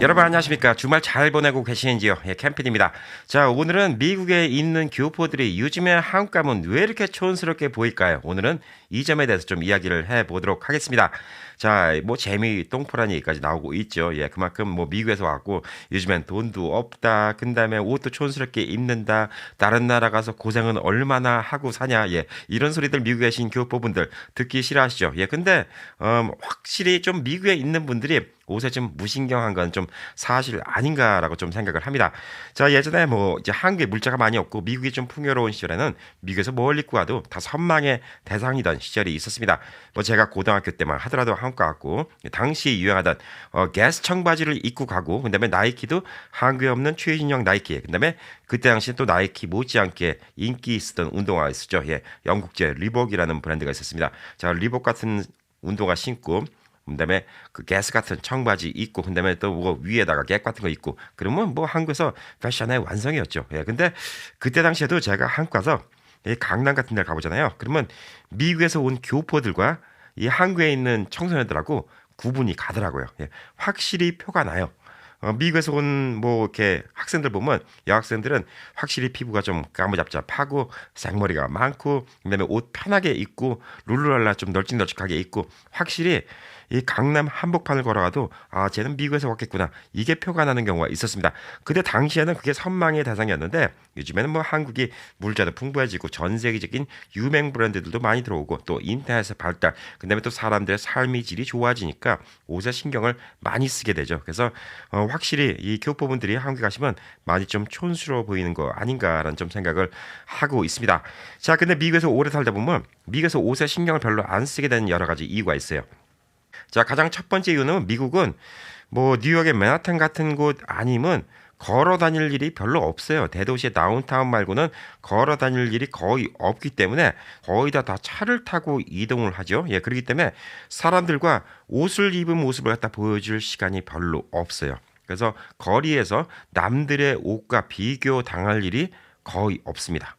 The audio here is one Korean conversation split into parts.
여러분 안녕하십니까? 주말 잘 보내고 계시는지요? 예, 캠핑입니다. 자, 오늘은 미국에 있는 교포들이 요즘에 한국 가면 왜 이렇게 촌스럽게 보일까요? 오늘은 이 점에 대해서 좀 이야기를 해보도록 하겠습니다. 자, 뭐 재미 똥포란 얘기까지 나오고 있죠. 예, 그만큼 뭐 미국에서 왔고 요즘엔 돈도 없다. 그 다음에 옷도 촌스럽게 입는다. 다른 나라 가서 고생은 얼마나 하고 사냐. 예, 이런 소리들 미국에 계신 교포분들 듣기 싫어하시죠? 예, 근데 확실히 좀 미국에 있는 분들이 옷에 좀 무신경한 건 좀 사실 아닌가라고 좀 생각을 합니다. 자, 예전에 뭐 이제 한국에 물자가 많이 없고 미국이 좀 풍요로운 시절에는 미국에서 뭘 입고 와도 다 선망의 대상이던 시절이 있었습니다. 뭐 제가 고등학교 때만 하더라도 한국 가고 당시 유행하던 게스 청바지를 입고 가고 그다음에 나이키도 한국에 없는 최신형 나이키 그다음에 그때 당시 또 나이키 못지않게 인기 있었던 운동화가 있었죠. 예, 영국제 리복이라는 브랜드가 있었습니다. 자, 리복 같은 운동화 신고 그다음에 그 게스 같은 청바지 입고 그다음에 또 뭐 위에다가 갭 같은 거 입고 그러면 뭐 한국에서 패션의 완성이었죠. 예. 근데 그때 당시에도 제가 한국 가서 이 강남 같은 데 가보잖아요. 그러면 미국에서 온 교포들과 이 한국에 있는 청소년들하고 구분이 가더라고요. 예. 확실히 표가 나요. 미국에서 온 뭐 이렇게 학생들 보면 여학생들은 확실히 피부가 좀 까무잡잡하고 생머리가 많고 그다음에 옷 편하게 입고 룰루랄라 좀 널찍널찍하게 입고 확실히 이 강남 한복판을 걸어가도 아 쟤는 미국에서 왔겠구나 이게 표가 나는 경우가 있었습니다. 그때 당시에는 그게 선망의 대상이었는데 요즘에는 뭐 한국이 물자도 풍부해지고 전 세계적인 유명 브랜드들도 많이 들어오고 또 인터넷의 발달 그다음에 또 사람들의 삶의 질이 좋아지니까 옷에 신경을 많이 쓰게 되죠. 그래서 확실히 이 교포분들이 한국에 가시면 많이 좀 촌스러워 보이는 거 아닌가라는 좀 생각을 하고 있습니다. 자, 근데 미국에서 오래 살다 보면 미국에서 옷에 신경을 별로 안 쓰게 되는 여러 가지 이유가 있어요. 자, 가장 첫 번째 이유는 미국은 뭐 뉴욕의 맨하탄 같은 곳 아니면 걸어 다닐 일이 별로 없어요. 대도시의 다운타운 말고는 걸어 다닐 일이 거의 없기 때문에 거의 다 차를 타고 이동을 하죠. 예, 그렇기 때문에 사람들과 옷을 입은 모습을 갖다 보여줄 시간이 별로 없어요. 그래서 거리에서 남들의 옷과 비교 당할 일이 거의 없습니다.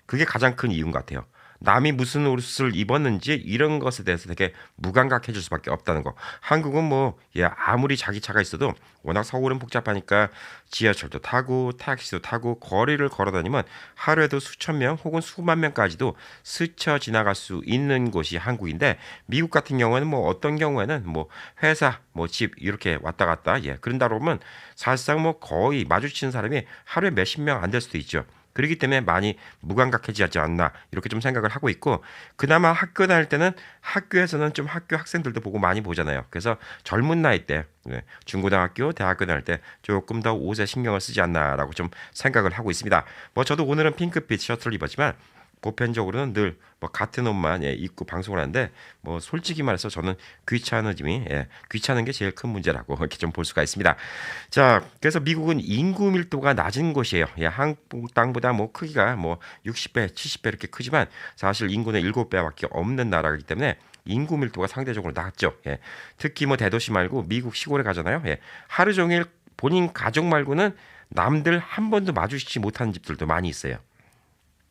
그게 가장 큰 이유인 것 같아요. 남이 무슨 옷을 입었는지 이런 것에 대해서 되게 무감각해질 수밖에 없다는 거. 한국은 뭐 예, 아무리 자기 차가 있어도 워낙 서울은 복잡하니까 지하철도 타고 택시도 타고 거리를 걸어 다니면 하루에도 수천 명 혹은 수만 명까지도 스쳐 지나갈 수 있는 곳이 한국인데 미국 같은 경우에는 뭐 어떤 경우에는 뭐 회사 뭐 집 이렇게 왔다 갔다 예 그런다 그러면 사실상 뭐 거의 마주치는 사람이 하루에 몇십 명 안 될 수도 있죠. 그렇기 때문에 많이 무감각해지지 않나 이렇게 좀 생각을 하고 있고 그나마 학교 다닐 때는 학교에서는 좀 학교 학생들도 보고 많이 보잖아요. 그래서 젊은 나이 때 네, 중고등학교, 대학교 다닐 때 조금 더 옷에 신경을 쓰지 않나라고 좀 생각을 하고 있습니다. 뭐 저도 오늘은 핑크빛 셔츠를 입었지만 보편적으로는 늘 뭐 같은 옷만 예, 입고 방송을 하는데 뭐 솔직히 말해서 저는 귀찮음이 귀찮은 게 제일 큰 문제라고 이렇게 좀 볼 수가 있습니다. 자, 그래서 미국은 인구 밀도가 낮은 곳이에요. 예, 한국 땅보다 뭐 크기가 뭐 60배, 70배 이렇게 크지만 사실 인구는 7배밖에 없는 나라이기 때문에 인구 밀도가 상대적으로 낮죠. 예. 특히 뭐 대도시 말고 미국 시골에 가잖아요. 예. 하루 종일 본인 가족 말고는 남들 한 번도 마주치지 못하는 집들도 많이 있어요.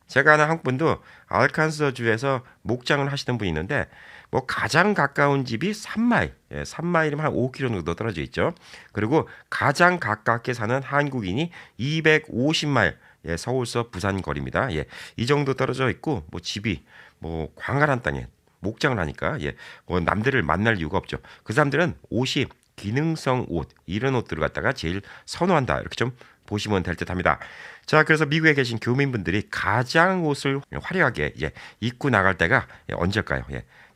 제가 아는 한 분도 알칸소주에서 목장을 하시던 분이 있는데 뭐 가장 가까운 집이 3마일, 3마일이면 한 5km 정도 떨어져 있죠. 그리고 가장 가깝게 사는 한국인이 250마일, 서울서 부산 거리입니다. 예, 이 정도 떨어져 있고 뭐 집이 뭐 광활한 땅에 목장을 하니까 뭐 남들을 만날 이유가 없죠. 그 사람들은 옷이 기능성 옷 이런 옷들을 갖다가 제일 선호한다 이렇게 좀 보시면 될 듯합니다. 자, 그래서 미국에 계신 교민분들이 가장 옷을 화려하게 입고 나갈 때가 언제일까요?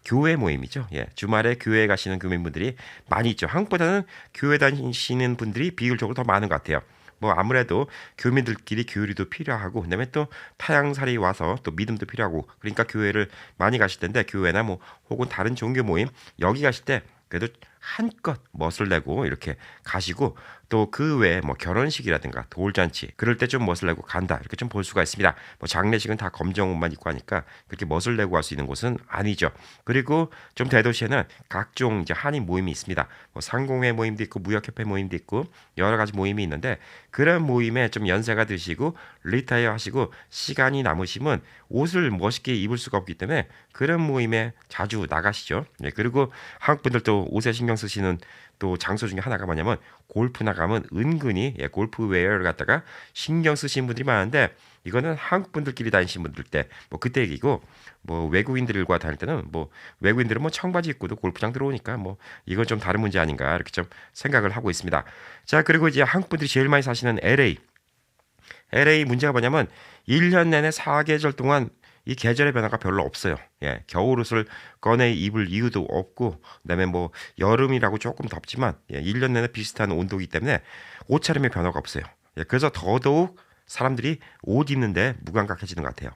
교회 모임이죠. 주말에 교회 가시는 교민분들이 많이 있죠. 한국보다는 교회 다니시는 분들이 비율적으로 더 많은 것 같아요. 뭐 아무래도 교민들끼리 교류도 필요하고 그다음에 또 타향살이 와서 또 믿음도 필요하고 그러니까 교회를 많이 가실 텐데 교회나 뭐 혹은 다른 종교 모임 여기 가실 때 그래도 한껏 멋을 내고 이렇게 가시고 또 그 외에 뭐 결혼식이라든가 돌잔치 그럴 때 좀 멋을 내고 간다 이렇게 좀 볼 수가 있습니다. 뭐 장례식은 다 검정 옷만 입고 하니까 그렇게 멋을 내고 갈 수 있는 곳은 아니죠. 그리고 좀 대도시에는 각종 이제 한인 모임이 있습니다. 뭐 상공회 모임도 있고 무역협회 모임도 있고 여러 가지 모임이 있는데 그런 모임에 좀 연세가 드시고 리타이어 하시고 시간이 남으시면 옷을 멋있게 입을 수가 없기 때문에 그런 모임에 자주 나가시죠. 그리고 한국 분들도 옷에 신경 쓰시는 또 장소 중에 하나가 뭐냐면 골프 나가면 은근히 골프웨어를 갖다가 신경 쓰시는 분들이 많은데 이거는 한국 분들끼리 다니시는 분들 때 뭐 그때 얘기고 뭐 외국인들과 다닐 때는 뭐 외국인들은 뭐 청바지 입고도 골프장 들어오니까 뭐 이건 좀 다른 문제 아닌가 이렇게 좀 생각을 하고 있습니다. 자, 그리고 이제 한국 분들이 제일 많이 사시는 LA 문제가 뭐냐면 1년 내내 4계절 동안 이 계절의 변화가 별로 없어요. 겨울옷을 꺼내 입을 이유도 없고, 그다음에 뭐 여름이라고 조금 덥지만 1년 내내 비슷한 온도이기 때문에 옷차림의 변화가 없어요. 그래서 더더욱 사람들이 옷 입는데 무감각해지는 것 같아요.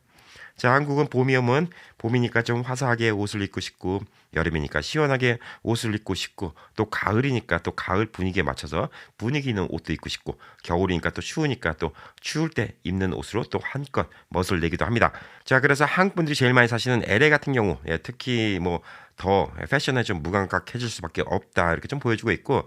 자, 한국은 봄이 오면 봄이니까 좀 화사하게 옷을 입고 싶고, 여름이니까 시원하게 옷을 입고 싶고, 또 가을이니까 또 가을 분위기에 맞춰서 분위기 있는 옷도 입고 싶고, 겨울이니까 또 추우니까 또 추울 때 입는 옷으로 또 한껏 멋을 내기도 합니다. 자, 그래서 한국 분들이 제일 많이 사시는 LA 같은 경우, 특히 뭐 더 패션에 좀 무감각해질 수밖에 없다 이렇게 좀 보여주고 있고,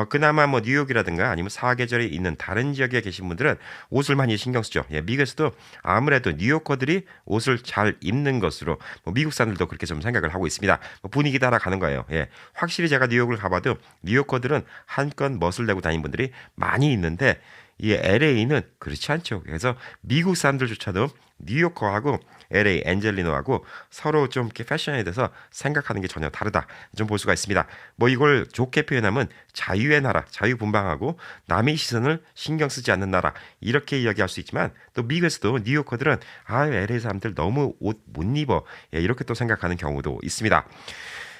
그나마 뭐 뉴욕이라든가 아니면 사계절이 있는 다른 지역에 계신 분들은 옷을 많이 신경 쓰죠. 미국에서도 아무래도 뉴요커들이 옷을 잘 입는 것으로 뭐 미국 사람들도 그렇게 좀 생각을 하고 있습니다. 뭐 분위기 따라가는 거예요. 확실히 제가 뉴욕을 가봐도 뉴요커들은 한껏 멋을 내고 다니는 분들이 많이 있는데 이 LA는 그렇지 않죠. 그래서 미국 사람들조차도 뉴요커하고 LA 엔젤리노하고 서로 좀 이렇게 패션에 대해서 생각하는 게 전혀 다르다 좀 볼 수가 있습니다. 뭐 이걸 좋게 표현하면 자유의 나라, 자유분방하고 남의 시선을 신경 쓰지 않는 나라 이렇게 이야기할 수 있지만 또 미국에서도 뉴요커들은 LA 사람들 너무 옷 못 입어 이렇게 또 생각하는 경우도 있습니다.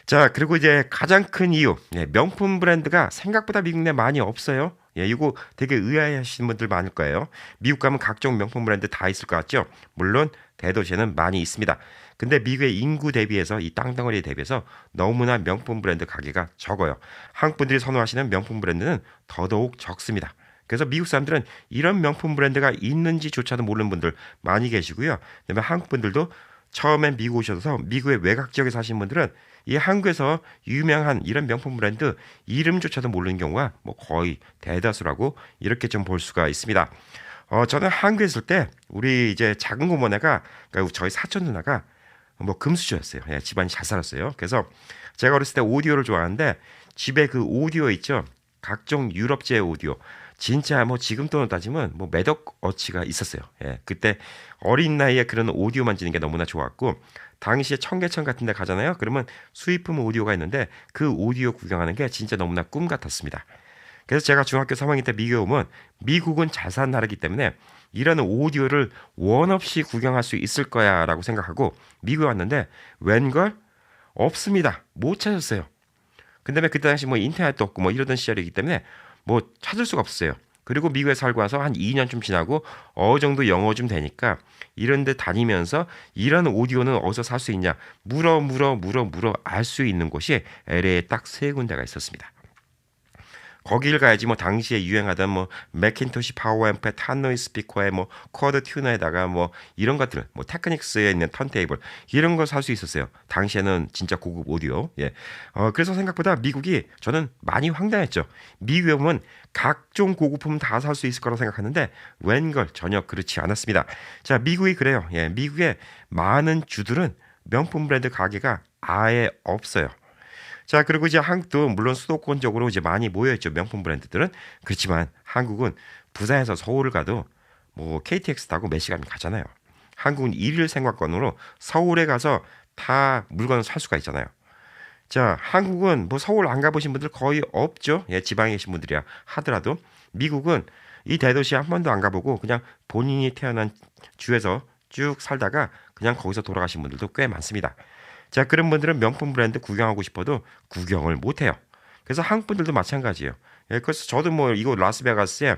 자, 그리고 이제 가장 큰 이유, 명품 브랜드가 생각보다 미국 내 많이 없어요. 이거 되게 의아해하시는 분들 많을 거예요. 미국 가면 각종 명품 브랜드 다 있을 것 같죠? 물론 대도시에는 많이 있습니다. 근데 미국의 인구 대비해서 이 땅덩어리에 대비해서 너무나 명품 브랜드 가게가 적어요. 한국 분들이 선호하시는 명품 브랜드는 더더욱 적습니다. 그래서 미국 사람들은 이런 명품 브랜드가 있는지조차도 모르는 분들 많이 계시고요. 그다음에 한국 분들도 처음엔 미국 오셔서 미국의 외곽 지역에 사시는 분들은 이 한국에서 유명한 이런 명품 브랜드 이름조차도 모르는 경우가 뭐 거의 대다수라고 이렇게 좀 볼 수가 있습니다. 저는 한국에 있을 때 우리 이제 작은 고모네가 그러니까 저희 사촌 누나가 뭐 금수저였어요. 집안이 잘 살았어요. 그래서 제가 어렸을 때 오디오를 좋아하는데 집에 그 오디오 있죠. 각종 유럽제 오디오. 진짜 뭐 지금 돈으로 따지면 뭐 몇억 어치가 있었어요. 그때 어린 나이에 그런 오디오 만지는 게 너무나 좋았고 당시에 청계천 같은 데 가잖아요. 그러면 수입품 오디오가 있는데 그 오디오 구경하는 게 진짜 너무나 꿈 같았습니다. 그래서 제가 중학교 3학년 때 미국에 오면 미국은 잘 사는 나라이기 때문에 이런 오디오를 원 없이 구경할 수 있을 거야 라고 생각하고 미국에 왔는데 웬걸? 없습니다. 못 찾았어요. 근데 그때 당시 뭐 인터넷도 없고 뭐 이러던 시절이기 때문에 뭐 찾을 수가 없어요. 그리고 미국에 살고 와서 한 2년쯤 지나고 어느 정도 영어 좀 되니까 이런 데 다니면서 이런 오디오는 어디서 살 수 있냐 물어 알 수 있는 곳이 LA에 딱 세 군데가 있었습니다. 거길 가야지 뭐 당시에 유행하던 뭐 맥킨토시 파워앰프에 탄노이 스피커에 뭐 쿼드 튜너에다가 뭐 이런 것들 뭐 테크닉스에 있는 턴테이블 이런 거 살 수 있었어요. 당시에는 진짜 고급 오디오. 그래서 생각보다 미국이 저는 많이 황당했죠. 미국에 오면 각종 고급품 다 살 수 있을 거라고 생각하는데 웬걸 전혀 그렇지 않았습니다. 자, 미국이 그래요. 미국의 많은 주들은 명품 브랜드 가게가 아예 없어요. 자, 그리고 이제 한국도 물론 수도권적으로 이제 많이 모여있죠. 명품 브랜드들은. 그렇지만 한국은 부산에서 서울을 가도 뭐 KTX 타고 몇 시간 가잖아요. 한국은 일일 생활권으로 서울에 가서 다 물건을 살 수가 있잖아요. 자, 한국은 뭐 서울 안 가보신 분들 거의 없죠. 지방에 계신 분들이야 하더라도 미국은 이 대도시 한 번도 안 가보고 그냥 본인이 태어난 주에서 쭉 살다가 그냥 거기서 돌아가신 분들도 꽤 많습니다. 자, 그런 분들은 명품 브랜드 구경하고 싶어도 구경을 못해요. 그래서 한국 분들도 마찬가지예요. 그래서 저도 뭐 이곳 라스베가스에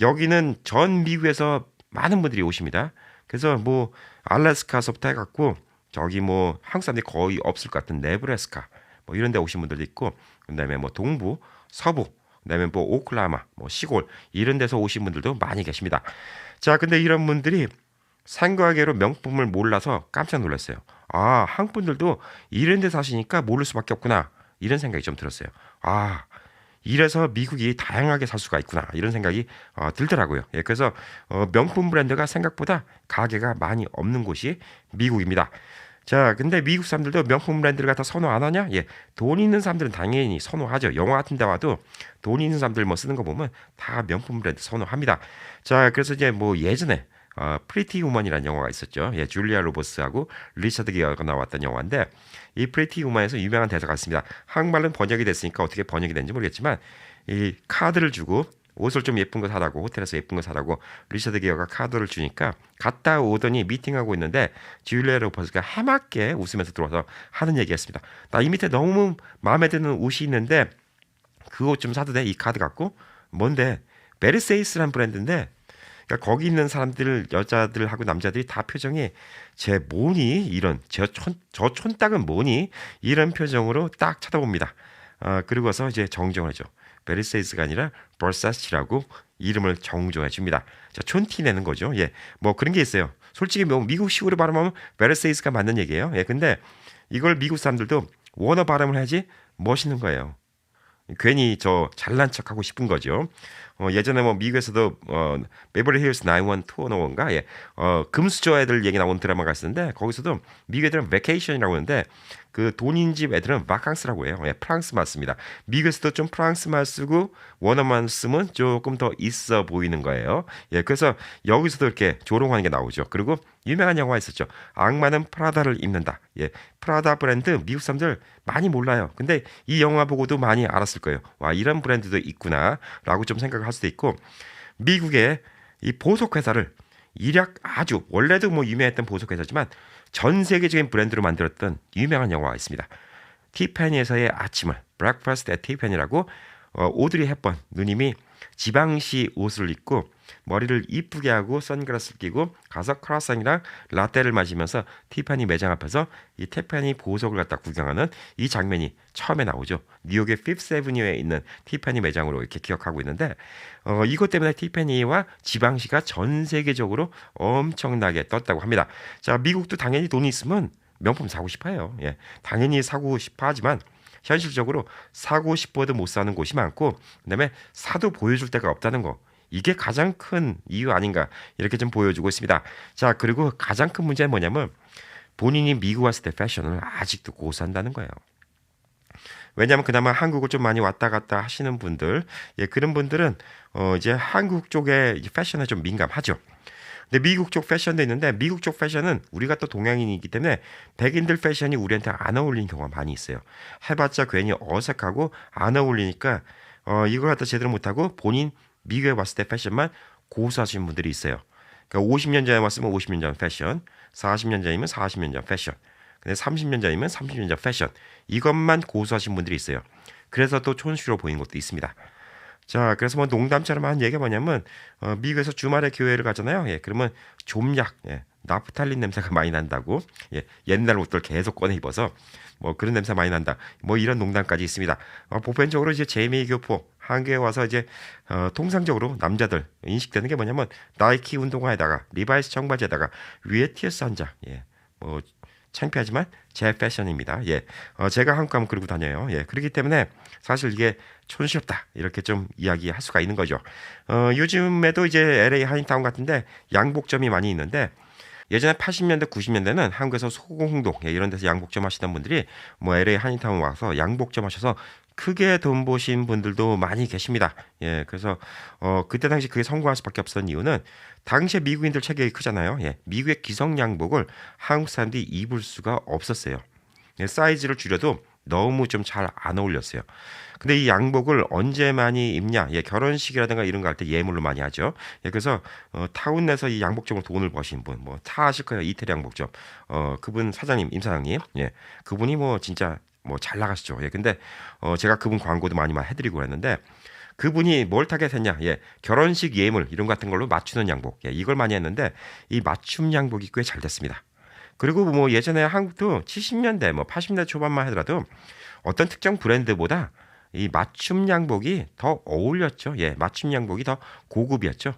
여기는 전 미국에서 많은 분들이 오십니다. 그래서 뭐 알래스카서부터 해갖고 저기 뭐 한국 사람들이 거의 없을 것 같은 네브래스카 뭐 이런 데 오신 분들도 있고 그다음에 뭐 동부, 서부, 그다음에 뭐 오클라호마, 뭐 시골 이런 데서 오신 분들도 많이 계십니다. 자, 근데 이런 분들이 생각외로 명품을 몰라서 깜짝 놀랐어요. 한국 분들도 이런 데 사시니까 모를 수밖에 없구나. 이런 생각이 좀 들었어요. 이래서 미국이 다양하게 살 수가 있구나. 이런 생각이 들더라고요. 그래서 명품 브랜드가 생각보다 가게가 많이 없는 곳이 미국입니다. 자, 근데 미국 사람들도 명품 브랜드를 갖다 선호 안 하냐? 예, 돈 있는 사람들은 당연히 선호하죠. 영화 같은 데 와도 돈 있는 사람들 뭐 쓰는 거 보면 다 명품 브랜드 선호합니다. 자, 그래서 이제 뭐 예전에 프리티 우먼이라는 영화가 있었죠. 예, 줄리아 로버스하고 리처드 기어가 나왔던 영화인데 이 프리티 우먼에서 유명한 대사가 있습니다. 한국말은 번역이 됐으니까 어떻게 번역이 됐는지 모르겠지만 이 카드를 주고 옷을 좀 예쁜 거 사라고 호텔에서 예쁜 거 사라고 리처드 기어가 카드를 주니까 갔다 오더니 미팅하고 있는데 줄리아 로버스가 해맑게 웃으면서 들어와서 하는 얘기였습니다. 나 이 밑에 너무 마음에 드는 옷이 있는데 그 옷 좀 사도 돼? 이 카드 갖고? 뭔데? 베르세이스란 브랜드인데 그러니까 거기 있는 사람들 여자들하고 남자들이 다 표정이 쟤 뭐니? 이런 저 촌딱은 뭐니? 이런 표정으로 딱 쳐다봅니다. 그리고서 이제 정정을 하죠. 베르세이스가 아니라 버사치라고 이름을 정정해 줍니다. 자, 촌티 내는 거죠. 예, 뭐 그런 게 있어요. 솔직히 뭐 미국식으로 발음하면 베르세이스가 맞는 얘기예요. 예, 근데 이걸 미국 사람들도 원어 발음을 해야지 멋있는 거예요. 괜히 저 잘난 척하고 싶은 거죠. 예전에 뭐 미국에서도 베버리 힐스 91210인가 예. 금수저 애들 얘기 나온 드라마가 있었는데 거기서도 미국 애들은 베케이션이라고 하는데 그 돈인 집 애들은 바캉스라고 해요. 예, 프랑스 말 씁니다. 미국에서도 좀 프랑스 말 쓰고 원어만 쓰면 조금 더 있어 보이는 거예요. 예, 그래서 여기서도 이렇게 조롱하는 게 나오죠. 그리고 유명한 영화 있었죠. 악마는 프라다를 입는다. 예, 프라다 브랜드 미국 사람들 많이 몰라요. 근데 이 영화 보고도 많이 알았을 거예요. 와, 이런 브랜드도 있구나라고 좀 생각을 할 수도 있고 미국의 이 보석 회사를 일약 아주 원래도 뭐 유명했던 보석 회사지만 전 세계적인 브랜드로 만들었던 유명한 영화가 있습니다. 티파니에서의 아침을 Breakfast at Tiffany라고 오드리 헵번 누님이 지방시 옷을 입고 머리를 이쁘게 하고 선글라스를 끼고 가서 크라상이랑 라떼를 마시면서 티파니 매장 앞에서 이 티파니 보석을 갖다 구경하는 이 장면이 처음에 나오죠. 뉴욕의 피프스 애브뉴에 있는 티파니 매장으로 이렇게 기억하고 있는데 이것 때문에 티파니와 지방시가 전 세계적으로 엄청나게 떴다고 합니다. 자, 미국도 당연히 돈이 있으면 명품 사고 싶어요. 예, 당연히 사고 싶어 하지만 현실적으로 사고 싶어도 못 사는 곳이 많고 그다음에 사도 보여줄 데가 없다는 거 이게 가장 큰 이유 아닌가 이렇게 좀 보여주고 있습니다. 자, 그리고 가장 큰 문제는 뭐냐면 본인이 미국 왔을 때 패션을 아직도 고수한다는 거예요. 왜냐하면 그나마 한국을 좀 많이 왔다 갔다 하시는 분들, 예, 그런 분들은 이제 한국 쪽의 패션에 좀 민감하죠. 근데 미국 쪽 패션도 있는데 미국 쪽 패션은 우리가 또 동양인이기 때문에 백인들 패션이 우리한테 안 어울리는 경우가 많이 있어요. 해봤자 괜히 어색하고 안 어울리니까 이걸 갖다 제대로 못하고 본인 미국에 왔을 때 패션만 고수하시는 분들이 있어요. 그러니까 50년 전에 왔으면 50년 전 패션, 40년 전이면 40년 전 패션, 근데 30년 전이면 30년 전 패션 이것만 고수하신 분들이 있어요. 그래서 또 촌스러워 보이는 것도 있습니다. 자, 그래서 뭐 농담처럼 한 얘기가 뭐냐면 미국에서 주말에 교회를 가잖아요. 예, 그러면 좀약, 예, 나프탈린 냄새가 많이 난다고. 예, 옛날 옷들 계속 꺼내 입어서 뭐 그런 냄새 많이 난다. 뭐 이런 농담까지 있습니다. 보편적으로 이제 재미 교포 한국에 와서 이제 통상적으로 남자들 인식되는 게 뭐냐면 나이키 운동화에다가 리바이스 청바지에다가 위에 티어스 한 장. 예, 뭐 창피하지만 제 패션입니다. 예, 제가 한국 가면 그러고 다녀요. 예, 그렇기 때문에 사실 이게 촌스럽다 이렇게 좀 이야기할 수가 있는 거죠. 요즘에도 이제 LA 한인타운 같은데 양복점이 많이 있는데 예전에 80년대, 90년대는 한국에서 소공동 이런 데서 양복점 하시던 분들이 뭐 LA 한인타운 와서 양복점 하셔서 크게 돈 버신 분들도 많이 계십니다. 예, 그래서 그때 당시 그게 성공할 수밖에 없었던 이유는 당시에 미국인들 체격이 크잖아요. 예, 미국의 기성 양복을 한국 사람들이 입을 수가 없었어요. 예, 사이즈를 줄여도 너무 좀 잘 안 어울렸어요. 근데 이 양복을 언제 많이 입냐? 예, 결혼식이라든가 이런 거 할 때 예물로 많이 하죠. 예, 그래서 타운 내서 이 양복점으로 돈을 버신 분, 뭐 다 아실 거예요. 이태리 양복점. 그분 사장님, 임 사장님, 예, 그분이 뭐 진짜 뭐 잘 나가시죠. 예, 근데 제가 그분 광고도 많이 해드리고 그랬는데 그분이 뭘 타겟했냐? 예, 결혼식 예물 이런 거 같은 걸로 맞추는 양복, 예, 이걸 많이 했는데 이 맞춤 양복이 꽤 잘 됐습니다. 그리고 뭐 예전에 한국도 70년대 뭐 80년대 초반만 하더라도 어떤 특정 브랜드보다 이 맞춤 양복이 더 어울렸죠. 예, 맞춤 양복이 더 고급이었죠.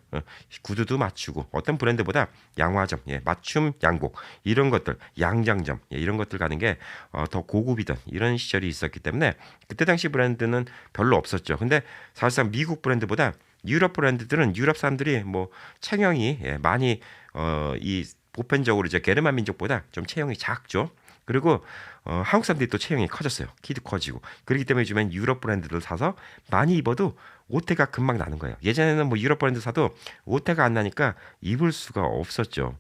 구두도 맞추고 어떤 브랜드보다 양화점, 예, 맞춤 양복 이런 것들, 양장점, 예, 이런 것들 가는 게 더 고급이던 이런 시절이 있었기 때문에 그때 당시 브랜드는 별로 없었죠. 근데 사실상 미국 브랜드보다 유럽 브랜드들은 유럽 사람들이 뭐 체형이 예, 많이 이 보편적으로 이제 게르만 민족보다 좀 체형이 작죠. 그리고 한국 사람들이 또 체형이 커졌어요. 키도 커지고. 그렇기 때문에 요즘엔 유럽 브랜드를 사서 많이 입어도 오태가 금방 나는 거예요. 예전에는 뭐 유럽 브랜드 사도 오태가 안 나니까 입을 수가 없었죠.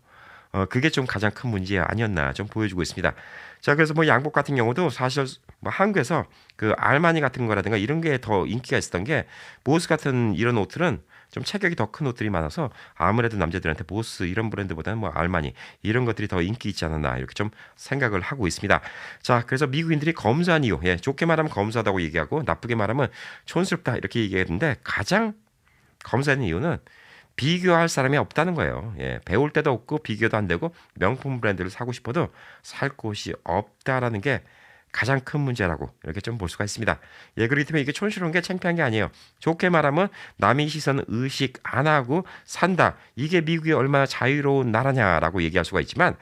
그게 좀 가장 큰 문제 아니었나 좀 보여주고 있습니다. 자, 그래서 뭐 양복 같은 경우도 사실 뭐 한국에서 그 알마니 같은 거라든가 이런 게 더 인기가 있었던 게 보스 같은 이런 옷들은 좀 체격이 더 큰 옷들이 많아서 아무래도 남자들한테 보스 이런 브랜드보다는 뭐 알마니 이런 것들이 더 인기 있지 않았나 이렇게 좀 생각을 하고 있습니다. 자, 그래서 미국인들이 검소한 이유, 예, 좋게 말하면 검소하다고 얘기하고 나쁘게 말하면 촌스럽다 이렇게 얘기했는데 가장 검소한 이유는 비교할 사람이 없다는 거예요. 예, 배울 때도 없고 비교도 안 되고 명품 브랜드를 사고 싶어도 살 곳이 없다라는 게 가장 큰 문제라고 이렇게 좀 볼 수가 있습니다. 예, 그렇기 때문에 이게 촌스러운 게 창피한 게 아니에요. 좋게 말하면 남의 시선 의식 안 하고 산다. 이게 미국이 얼마나 자유로운 나라냐라고 얘기할 수가 있지만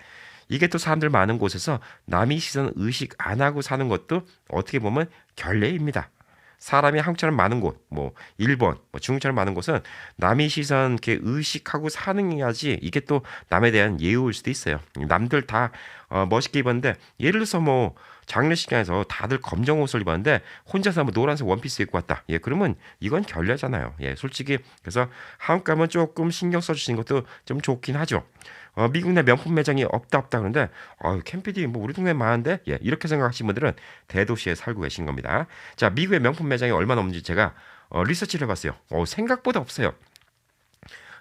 이게 또 사람들 많은 곳에서 남의 시선 의식 안 하고 사는 것도 어떻게 보면 결례입니다. 사람이 한국처럼 많은 곳, 뭐 일본, 뭐 중국처럼 많은 곳은 남의 시선 이렇게 의식하고 사는야지 이게 또 남에 대한 예우일 수도 있어요. 남들 다 멋있게 입었는데 예를 들어서 뭐 장례식장에서 다들 검정 옷을 입었는데 혼자서 뭐 노란색 원피스 입고 왔다. 예, 그러면 이건 결례잖아요. 예, 솔직히 그래서 한국 가면 조금 신경 써주시는 것도 좀 좋긴 하죠. 미국 내 명품 매장이 없다 그러는데 캠피디 뭐 우리 동네 많은데 예, 이렇게 생각하시는 분들은 대도시에 살고 계신 겁니다. 자, 미국의 명품 매장이 얼마나 없는지 제가 리서치를 해봤어요. 생각보다 없어요.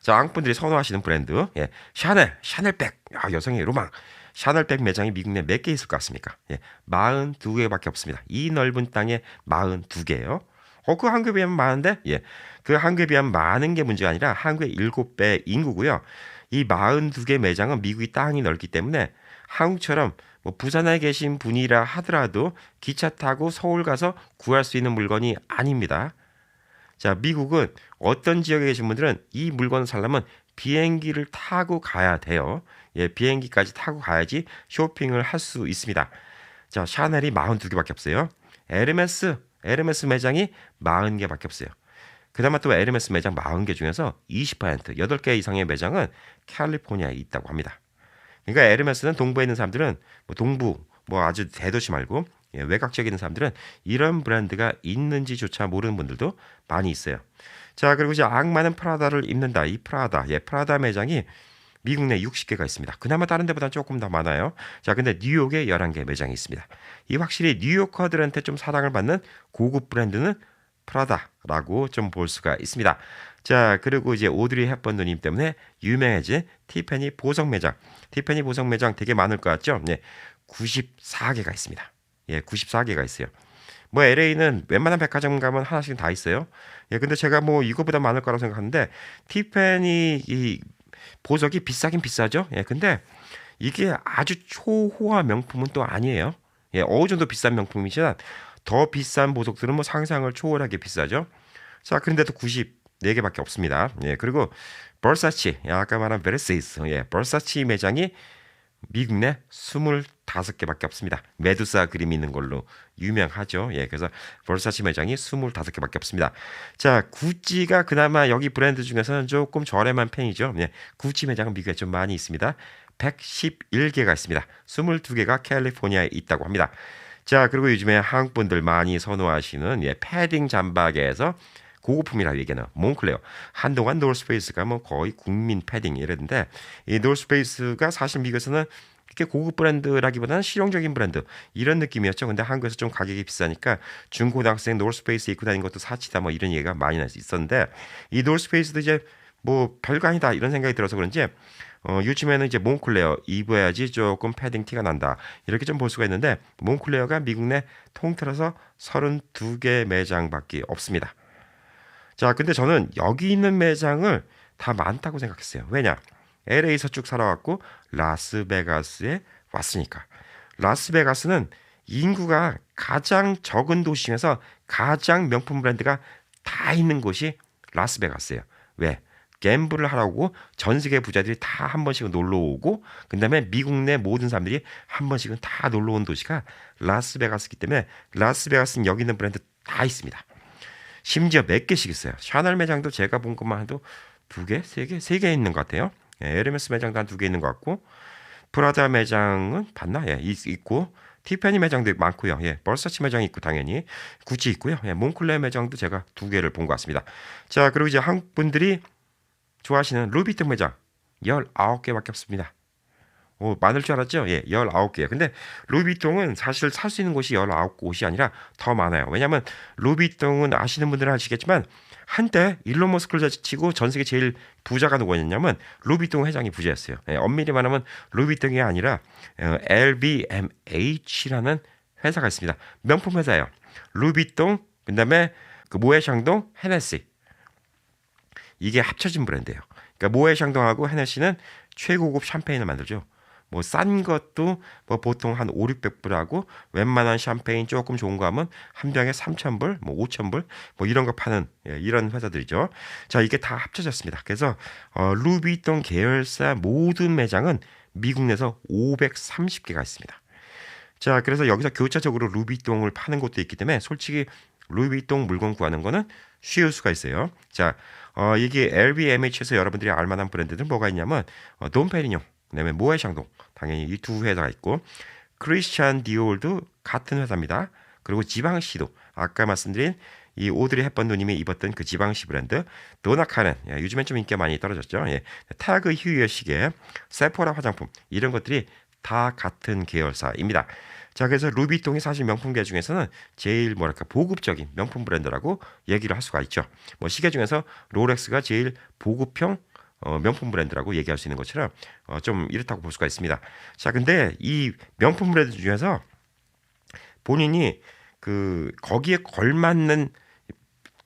자, 한국분들이 선호하시는 브랜드, 예, 샤넬백, 여성의 로망. 샤넬백 매장이 미국 내 몇 개 있을 것 같습니까? 예, 42개밖에 없습니다. 이 넓은 땅에 42개예요. 그 한국에 비하면 많은데, 예, 그 한국에 비하면 많은 게 문제가 아니라 한국의 7배 인구고요. 이 42개 매장은 미국이 땅이 넓기 때문에 한국처럼 뭐 부산에 계신 분이라 하더라도 기차 타고 서울 가서 구할 수 있는 물건이 아닙니다. 자, 미국은 어떤 지역에 계신 분들은 이 물건을 사려면 비행기를 타고 가야 돼요. 예, 비행기까지 타고 가야지 쇼핑을 할 수 있습니다. 자, 샤넬이 42개밖에 없어요. 에르메스 매장이 40개밖에 없어요. 그나마 또 에르메스 매장 40개 중에서 20%, 8개 이상의 매장은 캘리포니아에 있다고 합니다. 그러니까 에르메스는 동부에 있는 사람들은 뭐 동부, 뭐 아주 대도시 말고 예, 외곽 지역에 있는 사람들은 이런 브랜드가 있는지조차 모르는 분들도 많이 있어요. 자, 그리고 이제 악마는 프라다를 입는다. 이 프라다, 예, 프라다 매장이 미국 내 60개가 있습니다. 그나마 다른 데보다 조금 더 많아요. 자, 근데 뉴욕에 11개 매장이 있습니다. 이 확실히 뉴요커들한테 좀 사랑을 받는 고급 브랜드는 프라다라고 좀 볼 수가 있습니다. 자, 그리고 이제 오드리 헵번 누님 때문에 유명해진 티ffany 보석 매장. 티ffany 보석 매장 되게 많을 것 같죠? 네, 94개가 있습니다. 예, 94개가 있어요. 뭐 LA는 웬만한 백화점 가면 하나씩은 다 있어요. 예, 근데 제가 뭐 이거보다 많을 거라고 생각하는데 티ffany 이 보석이 비싸긴 비싸죠. 예, 근데 이게 아주 초호화 명품은 또 아니에요. 예, 어느 정도 비싼 명품이지만 더 비싼 보석들은 뭐 상상을 초월하게 비싸죠. 자, 그런데도 94개밖에 없습니다. 예, 그리고 벌사치, 아까 말한 베르세이스, 예, 벌사치 매장이 미국 내 25개밖에 없습니다. 메두사 그림이 있는 걸로 유명하죠. 예, 그래서 벌사치 매장이 25개밖에 없습니다. 자, 구찌가 그나마 여기 브랜드 중에서는 조금 저렴한 편이죠. 예, 구찌 매장은 미국에 좀 많이 있습니다. 111개가 있습니다. 22개가 캘리포니아에 있다고 합니다. 자, 그리고 요즘에 한국 분들 많이 선호하시는 예, 패딩 잠바계에서 고급품이라고 얘기하는 몽클레어. 한동안 노스페이스가 뭐 거의 국민 패딩 이랬는데 이 노스페이스가 사실 미국에서는 그렇게 고급 브랜드라기보다는 실용적인 브랜드 이런 느낌이었죠. 근데 한국에서 좀 가격이 비싸니까 중고등학생 노스페이스 입고 다니는 것도 사치다 뭐 이런 얘기가 많이 있었는데 이 노스페이스도 이제 뭐 별거 아니다 이런 생각이 들어서 그런지 요즘에는 이제 몽클레어 입어야지 조금 패딩 티가 난다 이렇게 좀 볼 수가 있는데 몽클레어가 미국 내 통틀어서 32개 매장밖에 없습니다. 자, 근데 저는 여기 있는 매장을 다 많다고 생각했어요. 왜냐? LA에서 쭉 살아왔고 라스베가스에 왔으니까. 라스베가스는 인구가 가장 적은 도시 중에서 가장 명품 브랜드가 다 있는 곳이 라스베가스예요. 왜? 갬블을 하라고 전 세계 부자들이 다 한 번씩은 놀러 오고 그다음에 미국 내 모든 사람들이 한 번씩은 다 놀러 온 도시가 라스베가스이기 때문에 라스베가스는 여기 있는 브랜드 다 있습니다. 심지어 몇 개씩 있어요. 샤넬 매장도 제가 본 것만 해도 2개, 3개, 3개 있는 것 같아요. 예, 에르메스 매장도 한 2개 있는 것 같고 프라다 매장은 봤나? 예, 있고 티파니 매장도 많고요. 예, 벌사치 매장이 있고 당연히 구찌 있고요. 예, 몽클레 매장도 제가 2개를 본 것 같습니다. 자, 그리고 이제 한국 분들이 좋아하시는 루비통 매장 19개밖에 없습니다. 많을 줄 알았죠? 예, 19개요. 근데 루비통은 사실 살 수 있는 곳이 19곳이 아니라 더 많아요. 왜냐면 루비통은 아시는 분들은 아시겠지만 한때 일론 머스크를 치고 전 세계 제일 부자가 누구였냐면 루비통 회장이 부자였어요. 예, 엄밀히 말하면 루비통이 아니라 LVMH라는 회사가 있습니다. 명품 회사예요. 루비통, 그다음에 그 모에샹동, 헤네시. 이게 합쳐진 브랜드예요. 그러니까 모에샹동하고 헤네시는 최고급 샴페인을 만들죠. 뭐 싼 것도 뭐 보통 한 5, 600불하고 웬만한 샴페인 조금 좋은 거 하면 한 병에 3,000불, 뭐 5,000불 뭐 이런 거 파는 이런 회사들이죠. 자, 이게 다 합쳐졌습니다. 그래서 루비통 계열사 모든 매장은 미국 내에서 530개가 있습니다. 자, 그래서 여기서 교차적으로 루비통을 파는 곳도 있기 때문에 솔직히 루이비통 물건 구하는 거는 쉬울 수가 있어요. 자, 이게 LVMH에서 여러분들이 알만한 브랜드들 뭐가 있냐면 돈페리뇽, 그다음에 모에샹동, 당연히 이 두 회사가 있고 크리스찬 디올도 같은 회사입니다. 그리고 지방시도 아까 말씀드린 이 오드리 헵번 누님이 입었던 그 지방시 브랜드 도나카는 요즘엔 좀 인기가 많이 떨어졌죠. 예, 타그 휴이어 시계, 세포라 화장품 이런 것들이 다 같은 계열사입니다. 자, 그래서 루비통이 사실 명품계 중에서는 제일 뭐랄까 보급적인 명품 브랜드라고 얘기를 할 수가 있죠. 뭐 시계 중에서 롤렉스가 제일 보급형 명품 브랜드라고 얘기할 수 있는 것처럼 좀 이렇다고 볼 수가 있습니다. 자, 근데 이 명품 브랜드 중에서 본인이 그 거기에 걸맞는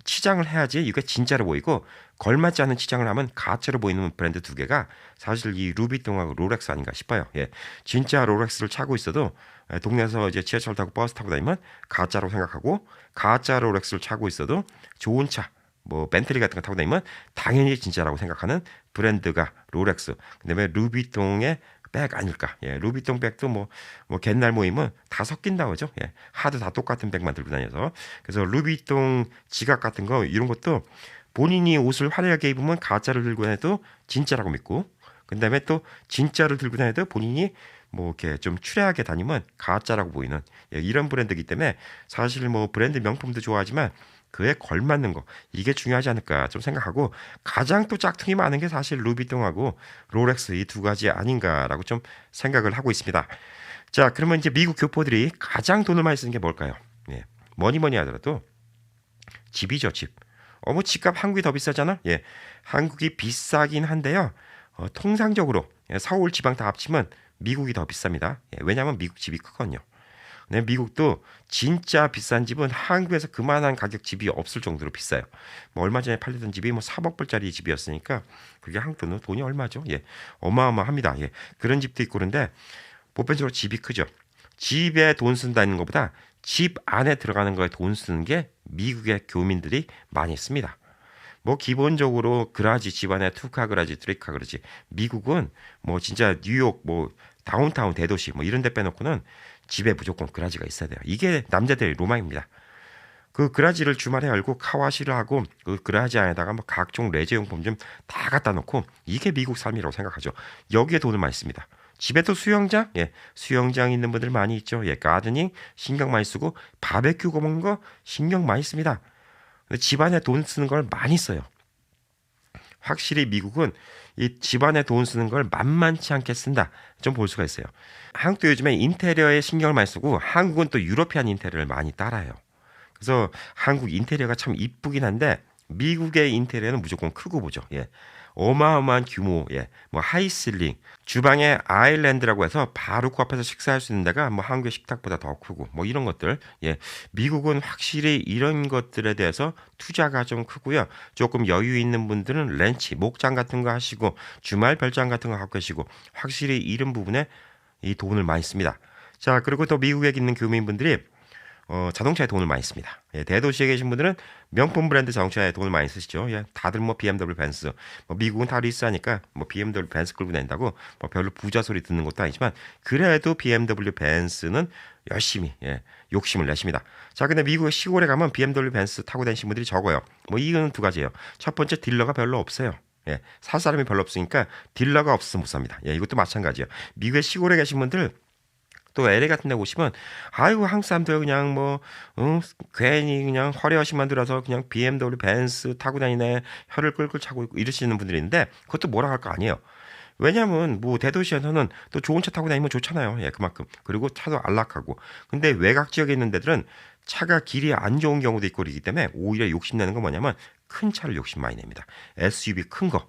치장을 해야지 이게 진짜로 보이고 걸맞지 않은 치장을 하면 가짜로 보이는 브랜드 2개가 사실 이 루비통하고 롤렉스 아닌가 싶어요. 예, 진짜 롤렉스를 차고 있어도 동네에서 이제 지하철 타고 버스 타고 다니면 가짜로 생각하고 가짜 롤렉스를 차고 있어도 좋은 차, 뭐 벤틀리 같은 거 타고 다니면 당연히 진짜라고 생각하는 브랜드가 롤렉스. 그다음에 루비통의 백 아닐까? 예, 루비통 백도 뭐 갯날 모이면 다 섞인다고 하죠. 예, 하도 다 똑같은 백만 들고 다녀서 그래서 루비통 지갑 같은 거 이런 것도 본인이 옷을 화려하게 입으면 가짜를 들고 다녀도 진짜라고 믿고 그다음에 또 진짜를 들고 다녀도 본인이 뭐 이렇게 좀 추레하게 다니면 가짜라고 보이는 이런 브랜드이기 때문에 사실 뭐 브랜드 명품도 좋아하지만 그에 걸맞는 거 이게 중요하지 않을까 좀 생각하고 가장 또 짝퉁이 많은 게 사실 루비통하고 롤렉스 이 2가지 아닌가라고 좀 생각을 하고 있습니다. 자, 그러면 이제 미국 교포들이 가장 돈을 많이 쓰는 게 뭘까요? 예, 뭐니 하더라도 집이죠, 집. 뭐 집값 한국이 더 비싸잖아. 예, 한국이 비싸긴 한데요. 통상적으로 서울 지방 다 합치면 미국이 더 비쌉니다. 예, 왜냐하면 미국 집이 크거든요. 네, 미국도 진짜 비싼 집은 한국에서 그만한 가격 집이 없을 정도로 비싸요. 뭐 얼마 전에 팔리던 집이 뭐 3억 불짜리 집이었으니까 그게 한국 돈이 얼마죠? 예, 어마어마합니다. 예, 그런 집도 있고 그런데 보편적으로 집이 크죠. 집에 돈 쓴다는 것보다 집 안에 들어가는 거에 돈 쓰는 게 미국의 교민들이 많이 씁니다. 뭐 기본적으로 그라지 집안에 투카 그라지, 쓰리카 그라지. 미국은 뭐 진짜 뉴욕 뭐 다운타운 대도시 뭐 이런 데 빼놓고는 집에 무조건 그라지가 있어야 돼요. 이게 남자들의 로망입니다. 그 그라지를 주말에 열고 카와시를 하고 그 그라지 안에다가 뭐 각종 레저 용품 좀 다 갖다 놓고 이게 미국 삶이라고 생각하죠. 여기에 돈을 많이 씁니다. 집에도 수영장? 예, 수영장 있는 분들 많이 있죠. 예, 가드닝 신경 많이 쓰고 바베큐 구워 먹는 거 신경 많이 씁니다. 근데 집안에 돈 쓰는 걸 많이 써요. 확실히 미국은 이 집안에 돈 쓰는 걸 만만치 않게 쓴다. 좀 볼 수가 있어요. 한국도 요즘에 인테리어에 신경을 많이 쓰고 한국은 또 유러피안 인테리어를 많이 따라요. 그래서 한국 인테리어가 참 이쁘긴 한데 미국의 인테리어는 무조건 크고 보죠. 예. 어마어마한 규모, 예, 뭐 하이실링, 주방에 아일랜드라고 해서 바로 그 앞에서 식사할 수 있는 데가 뭐 한국의 식탁보다 더 크고 뭐 이런 것들, 예, 미국은 확실히 이런 것들에 대해서 투자가 좀 크고요. 조금 여유 있는 분들은 렌치, 목장 같은 거 하시고 주말 별장 같은 거 갖고 계시고 확실히 이런 부분에 이 돈을 많이 씁니다. 자, 그리고 또 미국에 있는 교민분들이 자동차에 돈을 많이 씁니다. 예, 대도시에 계신 분들은 명품 브랜드 자동차에 돈을 많이 쓰시죠. 예, 다들 뭐 BMW, 벤츠, 뭐 미국은 다 리스하니까 뭐 BMW, 벤츠 끌고 다닌다고 뭐 별로 부자 소리 듣는 것도 아니지만 그래도 BMW, 벤츠는 열심히 욕심을 내십니다. 자, 근데 미국의 시골에 가면 BMW, 벤츠 타고 다니시는 분들이 적어요. 뭐 이유는 2가지예요. 첫 번째 딜러가 별로 없어요. 예, 살 사람이 별로 없으니까 딜러가 없어서 못 삽니다. 예, 이것도 마찬가지예요. 미국의 시골에 계신 분들 또 LA 같은 데 오시면 아이고 한국 사람들 그냥 뭐 괜히 그냥 화려하시만 들어서 그냥 BMW, 벤츠 타고 다니네 혀를 끌끌 차고 있고 이러시는 분들이 있는데 그것도 뭐라 할 거 아니에요. 왜냐면 뭐 대도시에서는 또 좋은 차 타고 다니면 좋잖아요. 예, 그만큼. 그리고 차도 안락하고. 근데 외곽 지역에 있는 데들은 차가 길이 안 좋은 경우도 있고 그러기 때문에 오히려 욕심내는 건 뭐냐면 큰 차를 욕심 많이 냅니다. SUV 큰 거.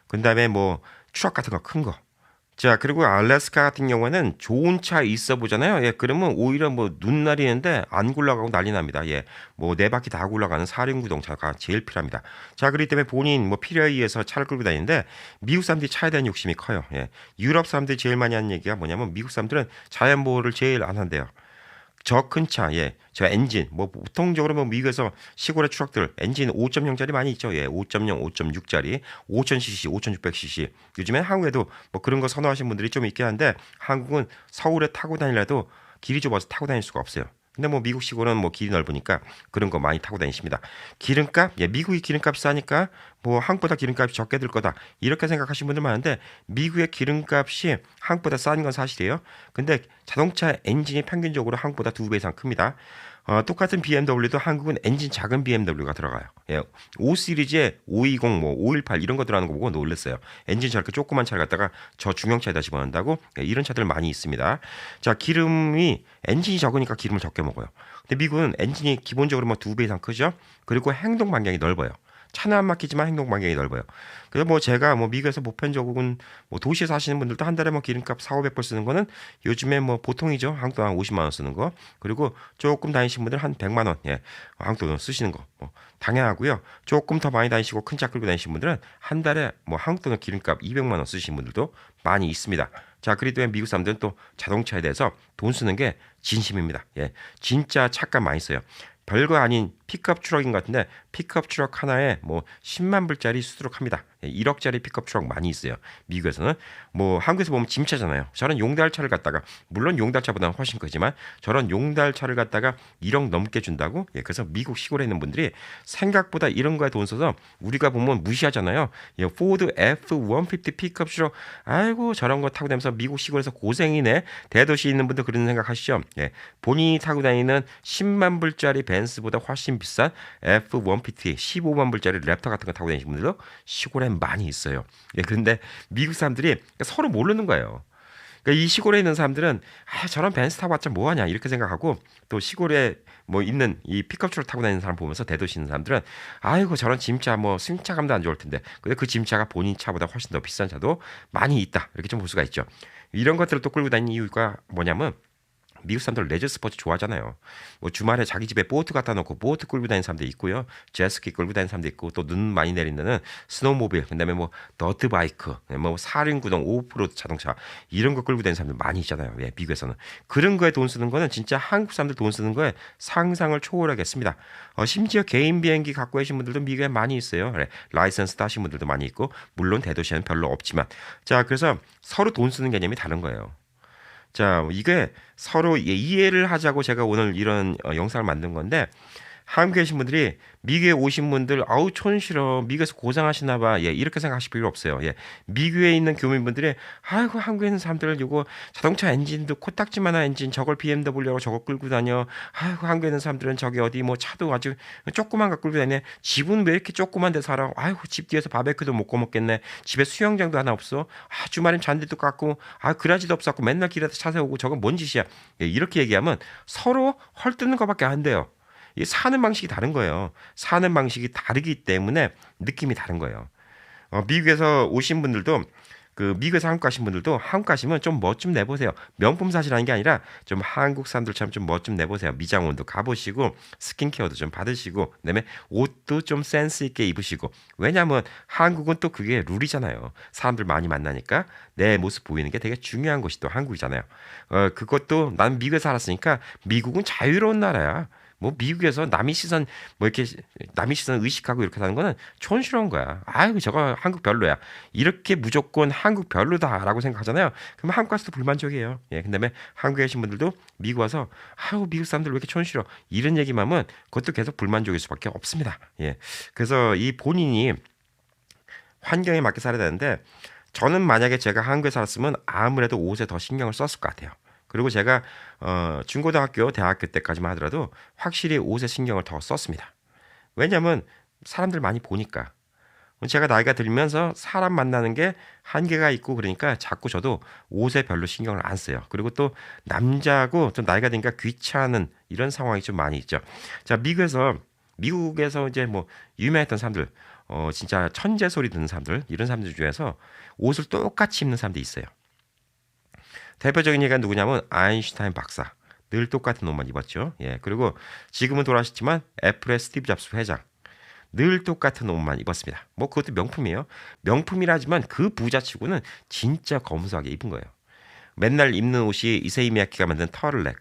그다음에 뭐 트럭 같은 거 큰 거. 자, 그리고 알래스카 같은 경우에는 좋은 차 있어 보잖아요. 예, 그러면 오히려 뭐 눈 내리는데 안 굴러가고 난리 납니다. 예, 뭐 네 바퀴 다 굴러가는 사륜구동차가 제일 필요합니다. 자, 그렇기 때문에 본인 뭐 필요에 의해서 차를 끌고 다니는데 미국 사람들이 차에 대한 욕심이 커요. 예, 유럽 사람들이 제일 많이 하는 얘기가 뭐냐면 미국 사람들은 자연 보호를 제일 안 한대요. 저 큰 차, 예, 저 엔진, 뭐 보통적으로 뭐 미국에서 시골의 트럭들 엔진 5.0짜리 많이 있죠, 예, 5.0, 5.6짜리, 5,000cc, 5,600cc. 요즘엔 한국에도 뭐 그런 거 선호하시는 분들이 좀 있긴 한데 한국은 서울에 타고 다니려도 길이 좁아서 타고 다닐 수가 없어요. 근데 뭐 미국 시골은 뭐 길이 넓으니까 그런 거 많이 타고 다니십니다. 기름값, 예, 미국이 기름값이 싸니까 뭐 한국보다 기름값이 적게 들 거다 이렇게 생각하시는 분들 많은데 미국의 기름값이 한국보다 싼 건 사실이에요. 근데 자동차 엔진이 평균적으로 한국보다 2배 이상 큽니다. 똑같은 BMW도 한국은 엔진 작은 BMW가 들어가요. 예, 5 시리즈에 520, 뭐 518 이런 거 들어가는 거 보고 놀랐어요. 엔진 저렇게 조그만 차를 갖다가 저 중형차에다 집어넣는다고. 예, 이런 차들 많이 있습니다. 자, 기름이 엔진이 적으니까 기름을 적게 먹어요. 근데 미국은 엔진이 기본적으로 뭐 2배 이상 크죠. 그리고 행동 반경이 넓어요. 차는 안 막히지만 행동 반경이 넓어요. 그래서 뭐 제가 뭐 미국에서 보편적으로는 뭐 도시에 사시는 분들도 한 달에 뭐 기름값 4, 500불 쓰는 거는 요즘에 뭐 보통이죠. 한국 돈 한 50만 원 쓰는 거. 그리고 조금 다니시는 분들 한 100만 원, 예, 한국 돈 쓰시는 거. 뭐 당연하고요. 조금 더 많이 다니시고 큰 차 끌고 다니시는 분들은 한 달에 뭐 한국 돈은 기름값 200만 원 쓰시는 분들도 많이 있습니다. 자, 그리고 또 미국 사람들은 또 자동차에 대해서 돈 쓰는 게 진심입니다. 예, 진짜 차값 많이 써요. 별거 아닌 픽업 트럭인 것 같은데 픽업 트럭 하나에 뭐 10만 불짜리 수두룩합니다. 1억짜리 픽업 트럭 많이 있어요. 미국에서는 뭐 한국에서 보면 짐차잖아요. 저런 용달 차를 갖다가 물론 용달 차보다는 훨씬 크지만 저런 용달 차를 갖다가 1억 넘게 준다고. 예, 그래서 미국 시골에 있는 분들이 생각보다 이런 거에 돈 써서 우리가 보면 무시하잖아요. 예, 포드 F-150 픽업 트럭 아이고 저런 거 타고 다니면서 미국 시골에서 고생이네. 대도시에 있는 분들 그런 생각하시죠. 예, 본인이 타고 다니는 10만 불짜리 벤츠보다 훨씬 비싼 F-150 15만 불짜리 랩터 같은 거 타고 다니시는 분들도 시골에 많이 있어요. 예, 그런데 미국 사람들이 서로 모르는 거예요. 그러니까 이 시골에 있는 사람들은 저런 벤츠 타고 왔자 뭐하냐 이렇게 생각하고 또 시골에 뭐 있는 이 픽업 트럭 타고 다니는 사람 보면서 대도시 있는 사람들은 아이고 저런 짐차 뭐 승차감도 안 좋을 텐데 근데 그 짐차가 본인 차보다 훨씬 더 비싼 차도 많이 있다 이렇게 좀 볼 수가 있죠. 이런 것들을 또 끌고 다니는 이유가 뭐냐면 미국 사람들 레저 스포츠 좋아하잖아요. 뭐 주말에 자기 집에 보트 갖다 놓고 보트 끌고 다니는 사람도 있고요. 제스키 끌고 다니는 사람도 있고 또 눈 많이 내리는 데는 스노우모빌, 그다음에 뭐 더트 바이크, 뭐 사륜구동, 오프로드 자동차 이런 거 끌고 다니는 사람들 많이 있잖아요. 예, 미국에서는 그런 거에 돈 쓰는 거는 진짜 한국 사람들 돈 쓰는 거에 상상을 초월하겠습니다. 심지어 개인 비행기 갖고 계신 분들도 미국에 많이 있어요. 그래, 라이선스 따신 분들도 많이 있고 물론 대도시에는 별로 없지만 자 그래서 서로 돈 쓰는 개념이 다른 거예요. 자, 이게 서로 이해를 하자고 제가 오늘 이런 영상을 만든 건데 한국에 계신 분들이 미국에 오신 분들 아우 촌 싫어 미국에서 고생하시나 봐. 예, 이렇게 생각하실 필요 없어요. 예, 미국에 있는 교민분들이 아이고 한국에 있는 사람들 이거 자동차 엔진도 코딱지만한 엔진 저걸 BMW로 저거 끌고 다녀. 아이고 한국에 있는 사람들은 저기 어디 뭐 차도 아주 조그만 거 끌고 다니네. 집은 왜 이렇게 조그만 데 살아. 아이고 집 뒤에서 바베큐도 못 구워 먹겠네. 집에 수영장도 하나 없어. 주말엔 잔디도 깎고 그라지도 없었고 맨날 길에서 차 세우고 저건 뭔 짓이야. 예, 이렇게 얘기하면 서로 헐뜯는 것밖에 안 돼요. 이 사는 방식이 다른 거예요. 사는 방식이 다르기 때문에 느낌이 다른 거예요. 미국에서 오신 분들도 미국에서 한국 가신 분들도 한국 가시면 좀 멋 좀 내보세요. 명품 사시라는 게 아니라 좀 한국 사람들처럼 좀 멋 좀 내보세요. 미장원도 가보시고 스킨케어도 좀 받으시고 그다음에 옷도 좀 센스 있게 입으시고 왜냐하면 한국은 또 그게 룰이잖아요. 사람들 많이 만나니까 내 모습 보이는 게 되게 중요한 곳이 또 한국이잖아요. 그것도 난 미국에 살았으니까 미국은 자유로운 나라야. 뭐 미국에서 남의 시선 뭐 이렇게 남의 시선 의식하고 이렇게 사는 거는 촌스러운 거야. 아이고 저거 한국 별로야. 이렇게 무조건 한국 별로다라고 생각하잖아요. 그럼 한국 가서도 불만족이에요. 예, 그다음에 한국에 계신 분들도 미국 와서 아이고 미국 사람들 왜 이렇게 촌스러워 이런 얘기만 하면 그것도 계속 불만족일 수밖에 없습니다. 예, 그래서 이 본인이 환경에 맞게 살아야 되는데 저는 만약에 제가 한국에 살았으면 아무래도 옷에 더 신경을 썼을 것 같아요. 그리고 제가 중고등학교, 대학교 때까지만 하더라도 확실히 옷에 신경을 더 썼습니다. 왜냐하면 사람들 많이 보니까. 제가 나이가 들면서 사람 만나는 게 한계가 있고 그러니까 자꾸 저도 옷에 별로 신경을 안 써요. 그리고 또 남자고 좀 나이가 드니까 귀찮은 이런 상황이 좀 많이 있죠. 자, 미국에서 이제 뭐 유명했던 사람들, 진짜 천재 소리 듣는 사람들, 이런 사람들 중에서 옷을 똑같이 입는 사람들이 있어요. 대표적인 얘기가 누구냐면 아인슈타인 박사. 늘 똑같은 옷만 입었죠. 예. 그리고 지금은 돌아가셨지만 애플의 스티브 잡스 회장. 늘 똑같은 옷만 입었습니다. 뭐 그것도 명품이에요. 명품이라지만 그 부자치고는 진짜 검소하게 입은 거예요. 맨날 입는 옷이 이세이 미야키가 만든 터틀넥.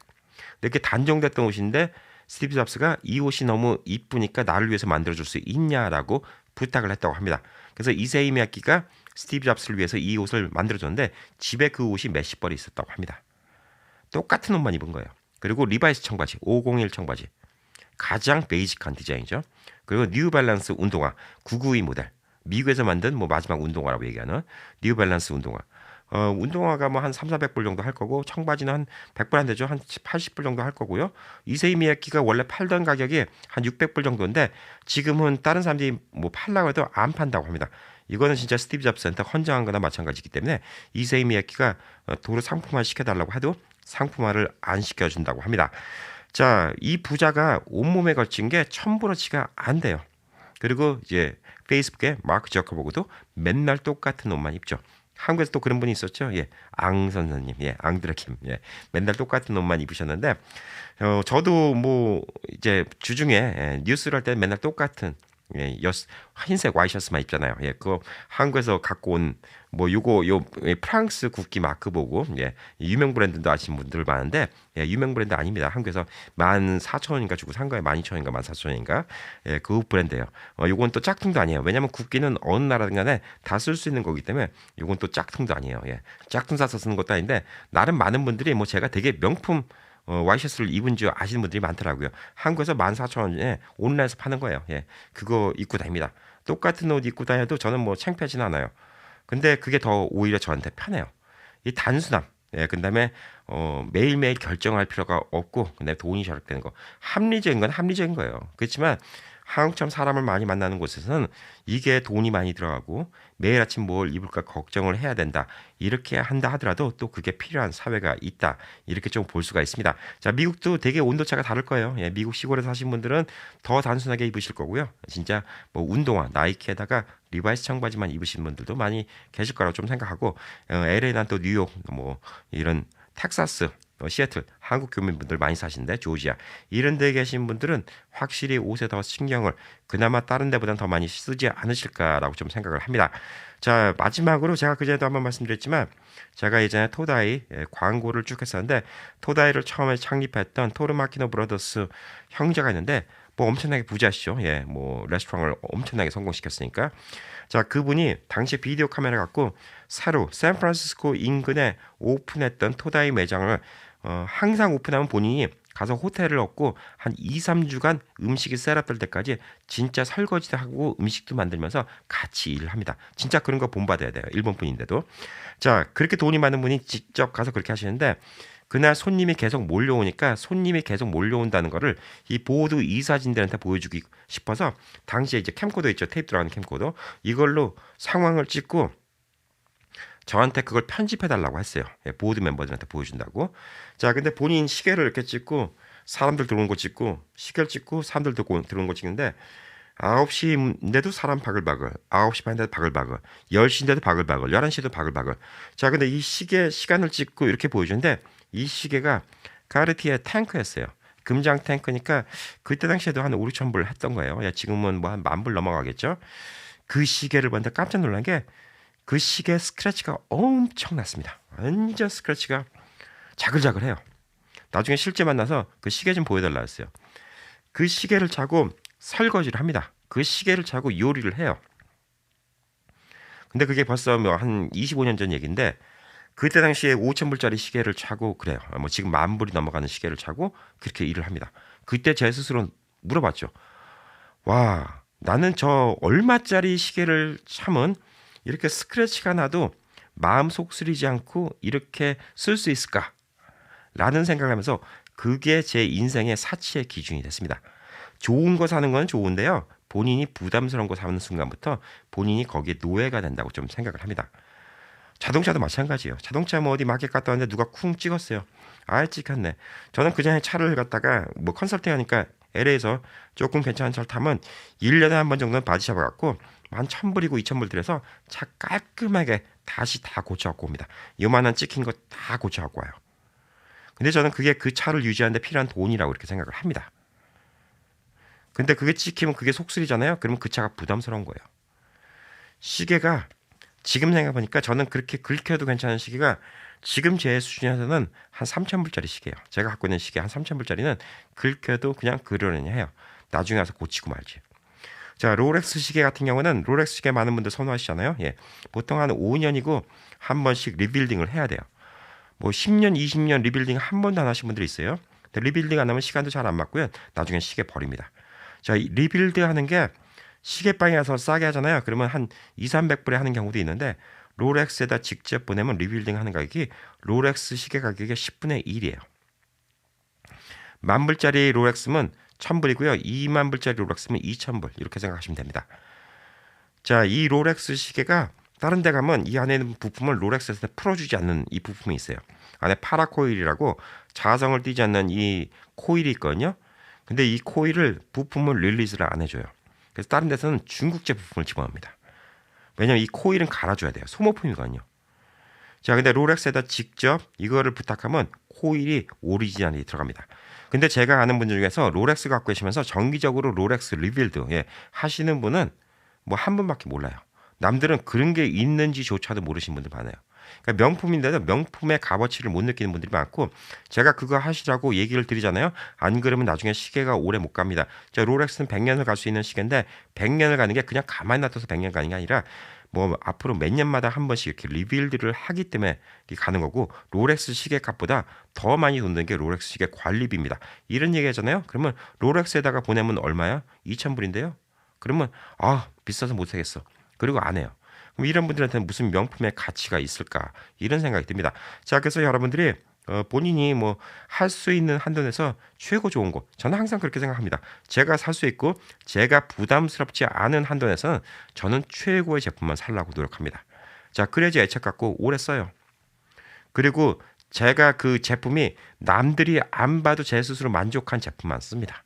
이렇게 단종됐던 옷인데 스티브 잡스가 이 옷이 너무 이쁘니까 나를 위해서 만들어줄 수 있냐라고 부탁을 했다고 합니다. 그래서 이세이 미야키가 스티브 잡스를 위해서 이 옷을 만들어줬는데 집에 그 옷이 몇십 벌이 있었다고 합니다. 똑같은 옷만 입은 거예요. 그리고 리바이스 청바지, 501 청바지. 가장 베이직한 디자인이죠. 그리고 뉴발란스 운동화 992 모델. 미국에서 만든 뭐 마지막 운동화라고 얘기하는 뉴발란스 운동화. 운동화가 뭐 한 3, 400불 정도 할 거고 청바지는 한 100불 안 되죠. 한 80불 정도 할 거고요. 이세이 미야키가 원래 팔던 가격이 한 600불 정도인데 지금은 다른 사람들이 뭐 팔라고 해도 안 판다고 합니다. 이거는 진짜 스티브 잡스한테 헌정한 거나 마찬가지이기 때문에 이세이 미야키가 도로 상품화 시켜달라고 해도 상품화를 안 시켜준다고 합니다. 자, 이 부자가 온몸에 걸친 게 1000불어치가 안 돼요. 그리고 이제 페이스북에 마크 저커버그도 맨날 똑같은 옷만 입죠. 한국에서 또 그런 분이 있었죠. 예, 앙 선생님, 예, 앙드레킴, 예, 맨날 똑같은 옷만 입으셨는데, 저도 뭐 이제 주중에 뉴스를 할 때 맨날 똑같은 흰색 와이셔츠만 입잖아요. 예, 그거 한국에서 갖고 온 뭐 요 프랑스 국기 마크 보고 유명 브랜드도 아시는 분들 많은데 유명 브랜드 아닙니다. 한국에서 14,000원인가 주고 산 거예요. 12,000원인가 14,000원인가 그 브랜드예요. 요건 또 짝퉁도 아니에요. 왜냐면 국기는 어느 나라든 간에 다 쓸 수 있는 거기 때문에 요건 또 짝퉁도 아니에요. 짝퉁 사서 쓰는 것도 아닌데 나름 많은 분들이 뭐 제가 되게 명품 와이셔츠를 입은 줄 아시는 분들이 많더라고요. 한국에서 14,000원에 온라인에서 파는 거예요. 그거 입고 다닙니다. 똑같은 옷 입고 다녀도 저는 뭐 창피하진 않아요. 근데 그게 더 오히려 저한테 편해요. 이 단순함. 그다음에 매일매일 결정할 필요가 없고 그다음에 돈이 절약되는 거. 합리적인 건 합리적인 거예요. 그렇지만 한국처럼 사람을 많이 만나는 곳에서는 이게 돈이 많이 들어가고 매일 아침 뭘 입을까 걱정을 해야 된다. 이렇게 한다 하더라도 또 그게 필요한 사회가 있다. 이렇게 좀 볼 수가 있습니다. 자, 미국도 되게 온도차가 다를 거예요. 미국 시골에 사신 분들은 더 단순하게 입으실 거고요. 진짜 뭐 운동화, 나이키에다가 리바이스 청바지만 입으신 분들도 많이 계실 거라고 좀 생각하고 LA나 또 뉴욕 뭐 이런 텍사스 시애틀 한국 교민분들 많이 사시는데 조지아 이런 데 계신 분들은 확실히 옷에 더 신경을 그나마 다른 데보다는 더 많이 쓰지 않으실까라고 좀 생각을 합니다. 자, 마지막으로 제가 그전에도 한번 말씀드렸지만 제가 예전에 토다이 광고를 쭉 했었는데 토다이를 처음에 창립했던 토르마키노 브라더스 형제가 있는데 뭐 엄청나게 부자시죠. 뭐 레스토랑을 엄청나게 성공시켰으니까. 자, 그분이 당시 비디오 카메라 갖고 새로 샌프란시스코 인근에 오픈했던 토다이 매장을 항상 오픈하면 본인이 가서 호텔을 얻고 한 2, 3주간 음식이 셋업될 때까지 진짜 설거지도 하고 음식도 만들면서 같이 일을 합니다. 진짜 그런 거 본받아야 돼요. 일본 분인데도. 자, 그렇게 돈이 많은 분이 직접 가서 그렇게 하시는데 그날 손님이 계속 몰려오니까 손님이 계속 몰려온다는 거를 이 보드 이사진들한테 보여주기 싶어서 당시에 이제 캠코더 있죠. 테이프 들어가는 캠코더. 이걸로 상황을 찍고 저한테 그걸 편집해달라고 했어요. 보드 멤버들한테 보여준다고. 자, 근데 본인 시계를 이렇게 찍고 사람들 들어오는 거 찍고 시계를 찍고 사람들 들어오는 거 찍는데 9시인데도 사람 바글바글, 9시 반인데도 바글바글, 10시인데도 바글바글, 11시에도 바글바글. 자, 근데 이 시간을 찍고 이렇게 보여주는데 이 시계가 카르티에 탱크였어요. 금장 탱크니까 그때 당시에도 한 5, 6천 불 했던 거예요. 지금은 뭐 한 10,000불 넘어가겠죠. 그 시계를 보는데 깜짝 놀란 게 그 시계 스크래치가 엄청났습니다. 완전 스크래치가 자글자글해요. 나중에 실제 만나서 그 시계 좀 보여달라 했어요. 그 시계를 차고 설거지를 합니다. 그 시계를 차고 요리를 해요. 근데 그게 벌써 뭐 한 25년 전 얘기인데 그때 당시에 5,000불짜리 시계를 차고 그래요. 뭐 지금 10,000불이 넘어가는 시계를 차고 그렇게 일을 합니다. 그때 제 스스로 물어봤죠. 와, 나는 저 얼마짜리 시계를 차면 이렇게 스크래치가 나도 마음 속쓰리지 않고 이렇게 쓸 수 있을까? 라는 생각을 하면서 그게 제 인생의 사치의 기준이 됐습니다. 좋은 거 사는 건 좋은데요. 본인이 부담스러운 거 사는 순간부터 본인이 거기에 노예가 된다고 좀 생각을 합니다. 자동차도 마찬가지예요. 자동차 뭐 어디 마켓 갔다 왔는데 누가 쿵 찍었어요. 아, 찍혔네. 저는 그전에 차를 갖다가 뭐 컨설팅 하니까 LA에서 조금 괜찮은 차를 타면 1년에 한 번 정도는 바디샵을 갖고 한 1,000불이고 2,000불 들여서 차 깔끔하게 다시 다 고쳐갖고 옵니다. 요만한 찍힌 거 다 고쳐갖고 와요. 근데 저는 그게 그 차를 유지하는데 필요한 돈이라고 이렇게 생각을 합니다. 근데 그게 찍히면 그게 속쓰리잖아요. 그러면 그 차가 부담스러운 거예요. 시계가 지금 생각해보니까 저는 그렇게 긁혀도 괜찮은 시계가 지금 제 수준에서는 한 3,000불짜리 시계예요. 제가 갖고 있는 시계 한 3,000불짜리는 긁혀도 그냥 그러려니 해요. 나중에 와서 고치고 말지. 자, 롤렉스 시계 같은 경우는 롤렉스 시계 많은 분들 선호하시잖아요. 예. 보통 한 5년이고 한 번씩 리빌딩을 해야 돼요. 뭐 10년, 20년 리빌딩 한 번도 안 하신 분들이 있어요. 근데 리빌딩 안 하면 시간도 잘 안 맞고요. 나중에 시계 버립니다. 자, 리빌드 하는 게 시계방에 가서 싸게 하잖아요. 그러면 한 200~300불에 하는 경우도 있는데 롤렉스에다 직접 보내면 리빌딩 하는 가격이 롤렉스 시계 가격의 10분의 1이에요. 10,000불짜리 롤렉스면 1,000불이고요. 20,000불짜리 롤렉스면 2,000불 이렇게 생각하시면 됩니다. 자, 이 롤렉스 시계가 다른 데 가면 이 안에 있는 부품을 롤렉스에서 풀어주지 않는 이 부품이 있어요. 안에 파라코일이라고 자성을 띠지 않는 이 코일이 있거든요. 근데 이 코일을 부품을 릴리즈를 안 해줘요. 그래서 다른 데서는 중국제 부품을 집어넣습니다. 왜냐면 이 코일은 갈아줘야 돼요. 소모품이거든요. 자, 근데 롤렉스에다 직접 이거를 부탁하면 코일이 오리지널이 들어갑니다. 근데 제가 아는 분들 중에서 롤렉스 갖고 계시면서 정기적으로 롤렉스 리빌드 하시는 분은 뭐 한 분밖에 몰라요. 남들은 그런 게 있는지조차도 모르시는 분들 많아요. 그러니까 명품인데도 명품의 값어치를 못 느끼는 분들이 많고 제가 그거 하시라고 얘기를 드리잖아요. 안 그러면 나중에 시계가 오래 못 갑니다. 자, 롤렉스는 100년을 갈 수 있는 시계인데 100년을 가는 게 그냥 가만히 놔둬서 100년 가는 게 아니라 뭐 앞으로 몇 년마다 한 번씩 이렇게 리빌드를 하기 때문에 이렇게 가는 거고 롤렉스 시계 값보다 더 많이 돈 드는 게 롤렉스 시계 관리비입니다. 이런 얘기 하잖아요. 그러면 롤렉스에다가 보내면 얼마야? 2,000불인데요. 그러면 아, 비싸서 못 사겠어. 그리고 안 해요. 그럼 이런 분들한테는 무슨 명품의 가치가 있을까? 이런 생각이 듭니다. 자, 그래서 여러분들이 본인이 뭐 할 수 있는 한도 내에서 최고 좋은 거, 저는 항상 그렇게 생각합니다. 제가 살 수 있고 제가 부담스럽지 않은 한도 내에서는 저는 최고의 제품만 살라고 노력합니다. 자, 그래야지 애착 갖고 오래 써요. 그리고 제가 그 제품이 남들이 안 봐도 제 스스로 만족한 제품만 씁니다.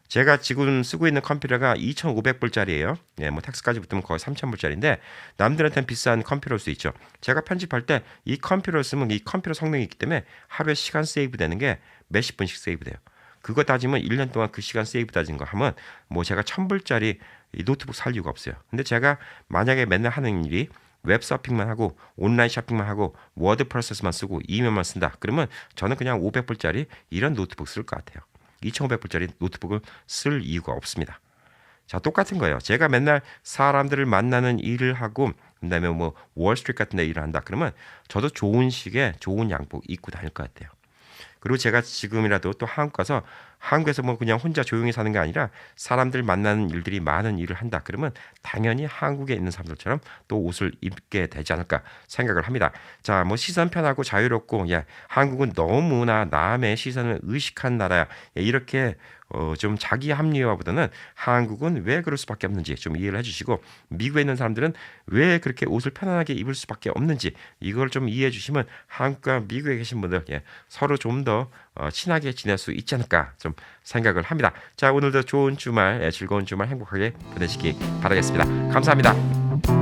제가 지금 쓰고 있는 컴퓨터가 2,500불짜리예요. 예, 뭐 텍스까지 붙으면 거의 3,000불짜리인데 남들한테는 비싼 컴퓨터일 수 있죠. 제가 편집할 때 이 컴퓨터를 쓰면 이 컴퓨터 성능이 있기 때문에 하루에 시간 세이브 되는 게 몇십 분씩 세이브 돼요. 그거 따지면 1년 동안 그 시간 세이브 따진 거 하면 뭐 제가 1,000불짜리 이 노트북 살 이유가 없어요. 근데 제가 만약에 맨날 하는 일이 웹 서핑만 하고 온라인 쇼핑만 하고 워드 프로세스만 쓰고 이메일만 쓴다. 그러면 저는 그냥 500불짜리 이런 노트북 쓸 것 같아요. 2,500불짜리 노트북을 쓸 이유가 없습니다. 자, 똑같은 거예요. 제가 맨날 사람들을 만나는 일을 하고 그다음에 뭐 월스트리트 같은 데 일을 한다. 그러면 저도 좋은 시계, 좋은 양복 입고 다닐 것 같아요. 그리고 제가 지금이라도 또 한국 가서 한국에서 뭐 그냥 혼자 조용히 사는 게 아니라 사람들 만나는 일들이 많은 일을 한다. 그러면 당연히 한국에 있는 사람들처럼 또 옷을 입게 되지 않을까 생각을 합니다. 자, 뭐 시선 편하고 자유롭고 야, 한국은 너무나 남의 시선을 의식한 나라야. 이렇게 좀 자기 합리화보다는 한국은 왜 그럴 수밖에 없는지 좀 이해를 해주시고 미국에 있는 사람들은 왜 그렇게 옷을 편안하게 입을 수밖에 없는지 이걸 좀 이해해 주시면 한국과 미국에 계신 분들 서로 좀 더 친하게 지낼 수 있지 않을까 좀 생각을 합니다. 자, 오늘도 좋은 주말, 즐거운 주말 행복하게 보내시기 바라겠습니다. 감사합니다.